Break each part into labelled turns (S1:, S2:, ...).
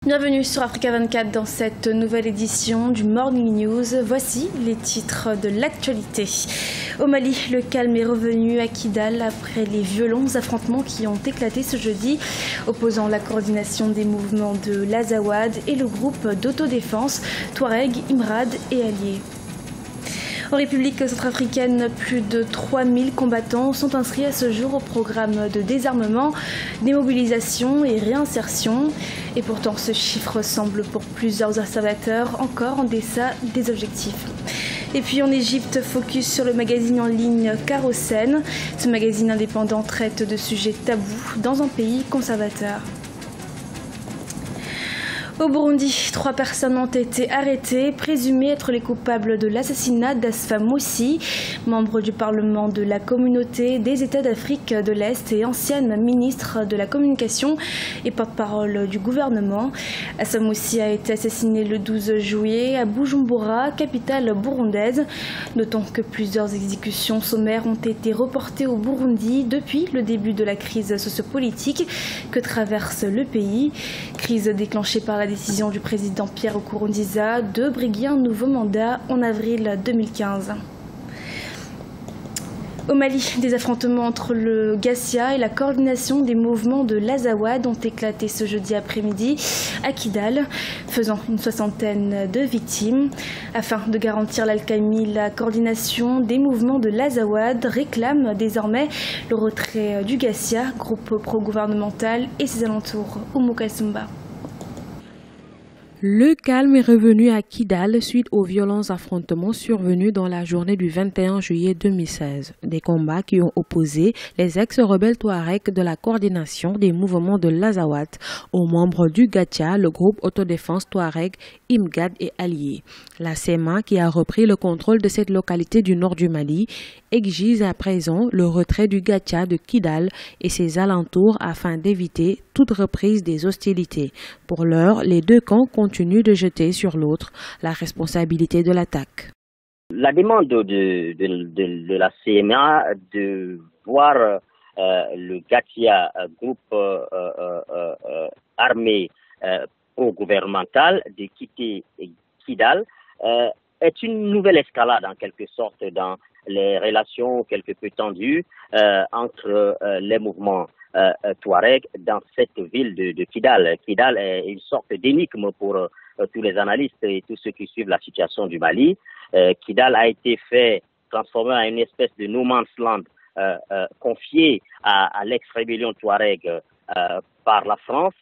S1: Bienvenue sur Africa 24 dans cette nouvelle édition du Morning News. Voici les titres de l'actualité. Au Mali, le calme est revenu à Kidal après les violents affrontements qui ont éclaté ce jeudi, opposant la coordination des mouvements de l'Azawad et le groupe d'autodéfense Touareg, Imrad et alliés. En République centrafricaine, plus de 3000 combattants sont inscrits à ce jour au programme de désarmement, démobilisation et réinsertion. Et pourtant, ce chiffre semble pour plusieurs observateurs encore en deçà des objectifs. Et puis en Égypte, focus sur le magazine en ligne Carosen. Ce magazine indépendant traite de sujets tabous dans un pays conservateur. Au Burundi, 3 personnes ont été arrêtées, présumées être les coupables de l'assassinat d'Asfa Moussi, membre du Parlement de la Communauté des États d'Afrique de l'Est et ancienne ministre de la Communication et porte-parole du gouvernement. Asfa Moussi a été assassiné le 12 juillet à Bujumbura, capitale burundaise. Notons que plusieurs exécutions sommaires ont été reportées au Burundi depuis le début de la crise sociopolitique que traverse le pays. Crise déclenchée par la décision du président Pierre Nkurunziza de briguer un nouveau mandat en avril 2015. Au Mali, des affrontements entre le Gassia et la coordination des mouvements de l'Azawad ont éclaté ce jeudi après-midi à Kidal, faisant une soixantaine de victimes. Afin de garantir l'alcalmie, la coordination des mouvements de l'Azawad réclame désormais le retrait du Gassia, groupe pro-gouvernemental, et ses alentours au Mukasumba.
S2: Le calme est revenu à Kidal suite aux violents affrontements survenus dans la journée du 21 juillet 2016. Des combats qui ont opposé les ex-rebelles Touareg de la coordination des mouvements de l'Azawad aux membres du Gatia, le groupe autodéfense Touareg, Imgad et alliés. La CEMA, qui a repris le contrôle de cette localité du nord du Mali, exige à présent le retrait du Gatia de Kidal et ses alentours afin d'éviter toute reprise des hostilités. Pour l'heure, les deux camps continuent de jeter sur l'autre la responsabilité de l'attaque.
S3: La demande de la CMA de voir le Gatia, groupe armé pro-gouvernemental, de quitter Kidal est une nouvelle escalade en quelque sorte dans les relations quelque peu tendues entre les mouvements Touareg dans cette ville de Kidal. Kidal est une sorte d'énigme pour tous les analystes et tous ceux qui suivent la situation du Mali. Kidal a été transformé en une espèce de no man's land confié à l'ex-rébellion Touareg par la France.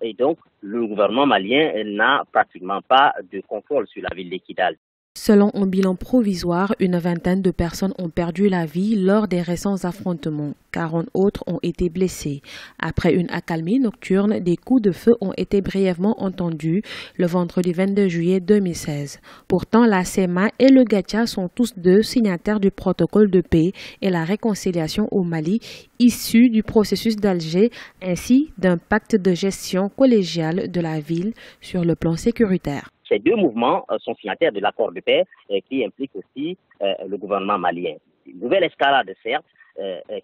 S3: Et donc, le gouvernement malien n'a pratiquement pas de contrôle sur la ville de Kidal.
S2: Selon un bilan provisoire, une vingtaine de personnes ont perdu la vie lors des récents affrontements. 40 autres ont été blessés. Après une accalmie nocturne, des coups de feu ont été brièvement entendus le vendredi 22 juillet 2016. Pourtant, la CEMA et le Gatia sont tous deux signataires du protocole de paix et la réconciliation au Mali, issu du processus d'Alger, ainsi d'un pacte de gestion collégiale de la ville sur le plan sécuritaire.
S3: Ces deux mouvements sont signataires de l'accord de paix qui implique aussi le gouvernement malien. Une nouvelle escalade, certes,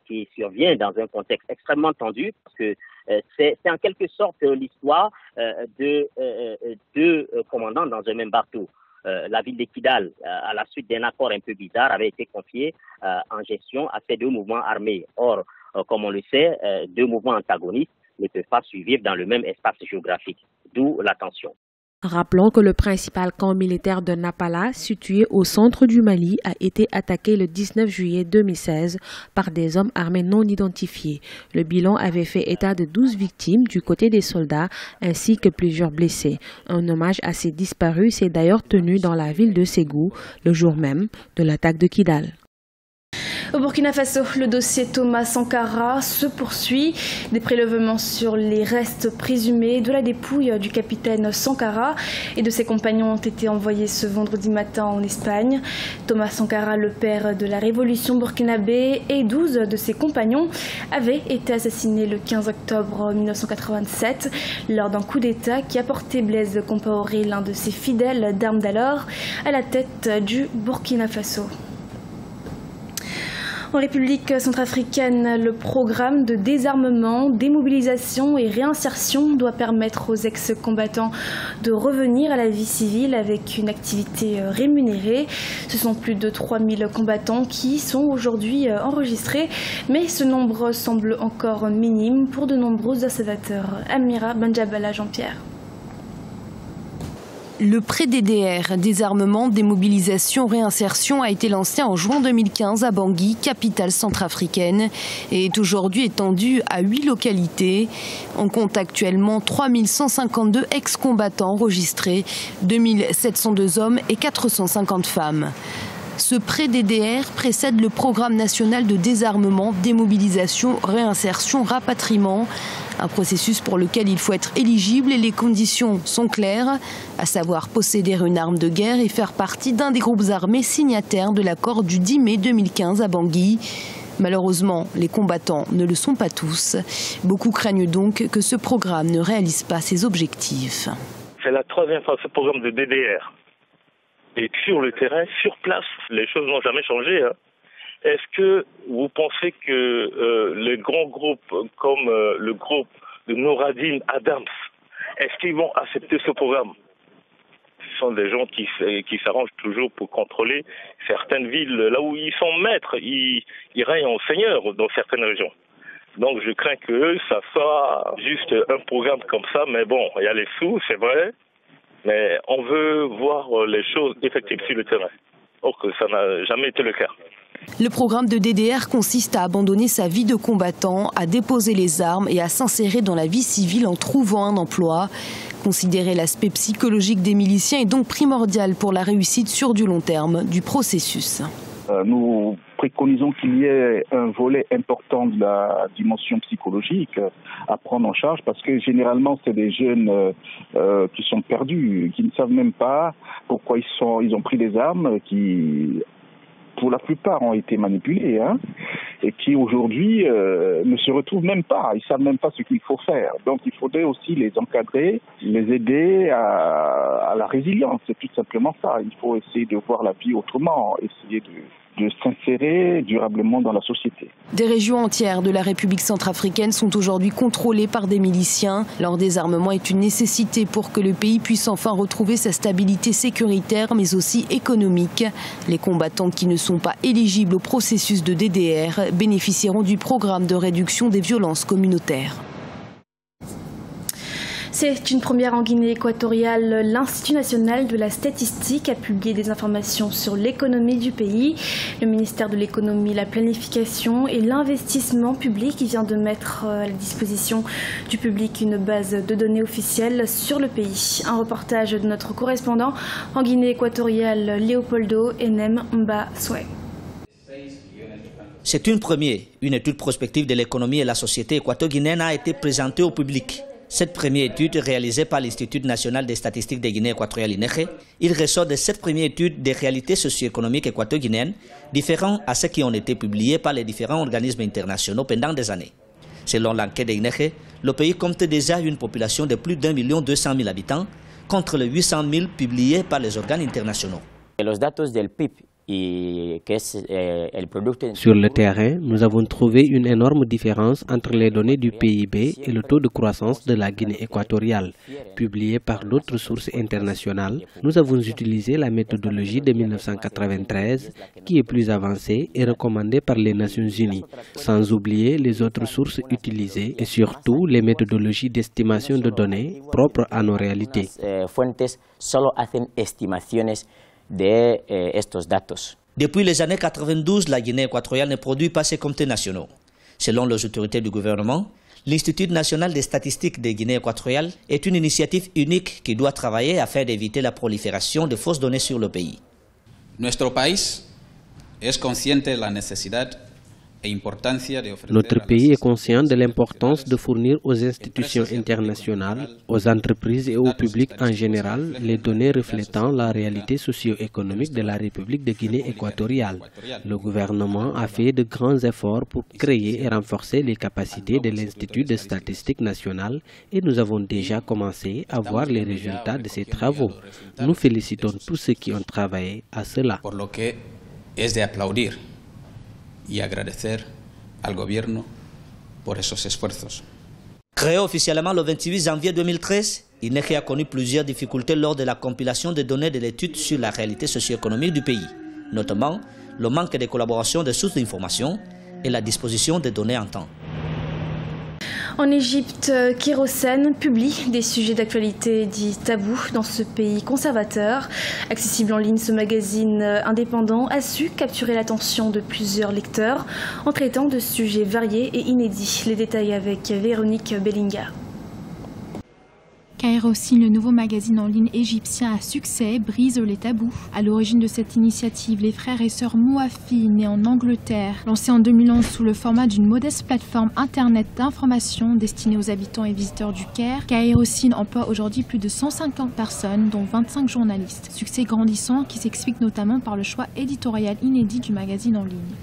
S3: qui survient dans un contexte extrêmement tendu, parce que c'est en quelque sorte l'histoire de deux commandants dans un même bateau. La ville de Kidal, à la suite d'un accord un peu bizarre, avait été confiée en gestion à ces deux mouvements armés. Or, comme on le sait, deux mouvements antagonistes ne peuvent pas survivre dans le même espace géographique, d'où la tension.
S2: Rappelons que le principal camp militaire de Napala, situé au centre du Mali, a été attaqué le 19 juillet 2016 par des hommes armés non identifiés. Le bilan avait fait état de 12 victimes du côté des soldats ainsi que plusieurs blessés. Un hommage à ces disparus s'est d'ailleurs tenu dans la ville de Ségou le jour même de l'attaque de Kidal.
S1: Au Burkina Faso, le dossier Thomas Sankara se poursuit. Des prélèvements sur les restes présumés de la dépouille du capitaine Sankara et de ses compagnons ont été envoyés ce vendredi matin en Espagne. Thomas Sankara, le père de la révolution burkinabé, et 12 de ses compagnons avaient été assassinés le 15 octobre 1987 lors d'un coup d'État qui a porté Blaise Compaoré, l'un de ses fidèles d'armes d'alors, à la tête du Burkina Faso. En République centrafricaine, le programme de désarmement, démobilisation et réinsertion doit permettre aux ex-combattants de revenir à la vie civile avec une activité rémunérée. Ce sont plus de 3000 combattants qui sont aujourd'hui enregistrés, mais ce nombre semble encore minime pour de nombreux observateurs. Amira Benjabala, Jean-Pierre.
S4: Le pré-DDR, désarmement, démobilisation, réinsertion, a été lancé en juin 2015 à Bangui, capitale centrafricaine, et est aujourd'hui étendu à 8 localités. On compte actuellement 3152 ex-combattants enregistrés, 2702 hommes et 450 femmes. Ce pré-DDR précède le programme national de désarmement, démobilisation, réinsertion, rapatriement. Un processus pour lequel il faut être éligible et les conditions sont claires, à savoir posséder une arme de guerre et faire partie d'un des groupes armés signataires de l'accord du 10 mai 2015 à Bangui. Malheureusement, les combattants ne le sont pas tous. Beaucoup craignent donc que ce programme ne réalise pas ses objectifs.
S5: C'est la troisième fois ce programme de DDR. Et sur le terrain, sur place, les choses n'ont jamais changé. Est-ce que vous pensez que les grands groupes comme le groupe de Nouradine Adams, est-ce qu'ils vont accepter ce programme? Ce sont des gens qui s'arrangent toujours pour contrôler certaines villes, là où ils sont maîtres, ils règnent en seigneur dans certaines régions. Donc je crains que ça soit juste un programme comme ça, mais bon, il y a les sous, c'est vrai, mais on veut voir les choses effectives sur le terrain. Or que ça n'a jamais été le cas.
S4: Le programme de DDR consiste à abandonner sa vie de combattant, à déposer les armes et à s'insérer dans la vie civile en trouvant un emploi. Considérer l'aspect psychologique des miliciens est donc primordial pour la réussite sur du long terme du processus.
S6: Nous préconisons qu'il y ait un volet important de la dimension psychologique à prendre en charge parce que généralement c'est des jeunes qui sont perdus, qui ne savent même pas pourquoi ils ont pris des armes, qui pour la plupart ont été manipulés et qui aujourd'hui ne se retrouvent même pas, ils savent même pas ce qu'il faut faire. Donc il faudrait aussi les encadrer, les aider à la résilience, c'est tout simplement ça. Il faut essayer de voir la vie autrement, essayer de s'insérer durablement dans la société.
S4: Des régions entières de la République centrafricaine sont aujourd'hui contrôlées par des miliciens. Leur désarmement est une nécessité pour que le pays puisse enfin retrouver sa stabilité sécuritaire mais aussi économique. Les combattants qui ne sont pas éligibles au processus de DDR bénéficieront du programme de réduction des violences communautaires.
S1: C'est une première en Guinée équatoriale. L'Institut national de la statistique a publié des informations sur l'économie du pays. Le ministère de l'économie, la planification et l'investissement public vient de mettre à la disposition du public une base de données officielle sur le pays. Un reportage de notre correspondant en Guinée équatoriale, Léopoldo Enem Mba-Soué.
S7: C'est une première. Une étude prospective de l'économie et la société équato-guinéenne a été présentée au public. Cette première étude, réalisée par l'Institut national des statistiques de Guinée équatoriale INEGE, il ressort de cette première étude des réalités socio-économiques équato-guinéennes, différentes à celles qui ont été publiées par les différents organismes internationaux pendant des années. Selon l'enquête de INEGE, le pays compte déjà une population de plus d'1 200 000 habitants, contre les 800 000 publiés par les organes internationaux.
S8: Sur le terrain, nous avons trouvé une énorme différence entre les données du PIB et le taux de croissance de la Guinée équatoriale, publiées par d'autres sources internationales. Nous avons utilisé la méthodologie de 1993, qui est plus avancée et recommandée par les Nations Unies, sans oublier les autres sources utilisées et surtout les méthodologies d'estimation de données propres à nos réalités.
S7: Depuis les années 92, la Guinée équatoriale ne produit pas ses comptes nationaux. Selon les autorités du gouvernement, l'Institut national des statistiques de Guinée équatoriale est une initiative unique qui doit travailler afin d'éviter la prolifération de fausses données sur le pays.
S9: Nuestro país es consciente de la necesidad.
S8: Notre pays est conscient de l'importance de fournir aux institutions internationales, aux entreprises et au public en général les données reflétant la réalité socio-économique de la République de Guinée équatoriale. Le gouvernement a fait de grands efforts pour créer et renforcer les capacités de l'Institut de statistique nationale et nous avons déjà commencé à voir les résultats de ces travaux. Nous félicitons tous ceux qui ont travaillé à cela.
S9: y agradecer al gobierno por esos esfuerzos.
S7: Créé officiellement le 28 janvier 2013, INEGI a connu plusieurs difficultés lors de la compilation des données de l'étude sur la réalité socio-économique du pays, notamment le manque de collaboration des sources d'information et la disposition des données en temps.
S1: En Égypte, Kérosène publie des sujets d'actualité dits tabous dans ce pays conservateur. Accessible en ligne, ce magazine indépendant a su capturer l'attention de plusieurs lecteurs en traitant de sujets variés et inédits. Les détails avec Véronique Bellinga.
S10: Kérosène, le nouveau magazine en ligne égyptien à succès, brise les tabous. À l'origine de cette initiative, les frères et sœurs Mouafi, nés en Angleterre, lancés en 2011 sous le format d'une modeste plateforme internet d'information destinée aux habitants et visiteurs du Caire, Kérosène emploie aujourd'hui plus de 150 personnes, dont 25 journalistes. Succès grandissant qui s'explique notamment par le choix éditorial inédit du magazine en ligne.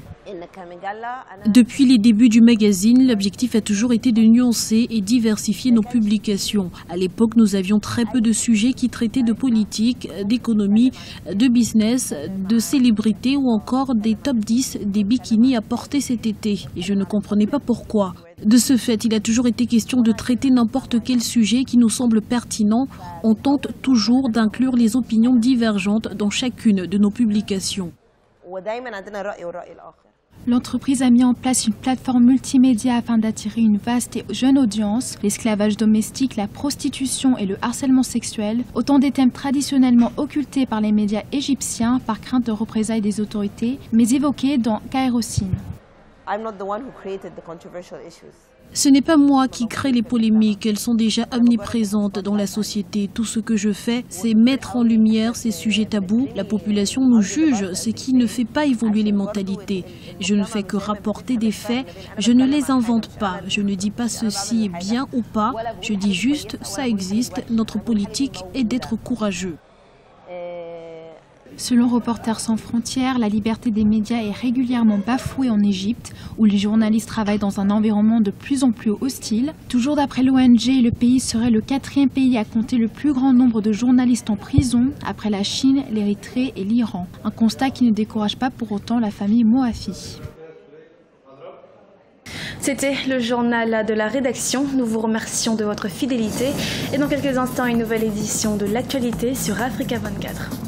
S11: Depuis les débuts du magazine, l'objectif a toujours été de nuancer et diversifier nos publications. À l'époque, nous avions très peu de sujets qui traitaient de politique, d'économie, de business, de célébrités ou encore des top 10 des bikinis à porter cet été. Et je ne comprenais pas pourquoi. De ce fait, il a toujours été question de traiter n'importe quel sujet qui nous semble pertinent. On tente toujours d'inclure les opinions divergentes dans chacune de nos publications.
S10: L'entreprise a mis en place une plateforme multimédia afin d'attirer une vaste et jeune audience. L'esclavage domestique, la prostitution et le harcèlement sexuel, autant des thèmes traditionnellement occultés par les médias égyptiens par crainte de représailles des autorités, mais évoqués dans Kérosène.
S11: Ce n'est pas moi qui crée les polémiques, elles sont déjà omniprésentes dans la société. Tout ce que je fais, c'est mettre en lumière ces sujets tabous. La population nous juge, ce qui ne fait pas évoluer les mentalités. Je ne fais que rapporter des faits, je ne les invente pas. Je ne dis pas ceci est bien ou pas, je dis juste ça existe. Notre politique est d'être courageux.
S10: Selon Reporters sans frontières, la liberté des médias est régulièrement bafouée en Égypte, où les journalistes travaillent dans un environnement de plus en plus hostile. Toujours d'après l'ONG, le pays serait le 4e pays à compter le plus grand nombre de journalistes en prison, après la Chine, l'Érythrée et l'Iran. Un constat qui ne décourage pas pour autant la famille Mouafi.
S1: C'était le journal de la rédaction. Nous vous remercions de votre fidélité. Et dans quelques instants, une nouvelle édition de l'actualité sur Africa 24.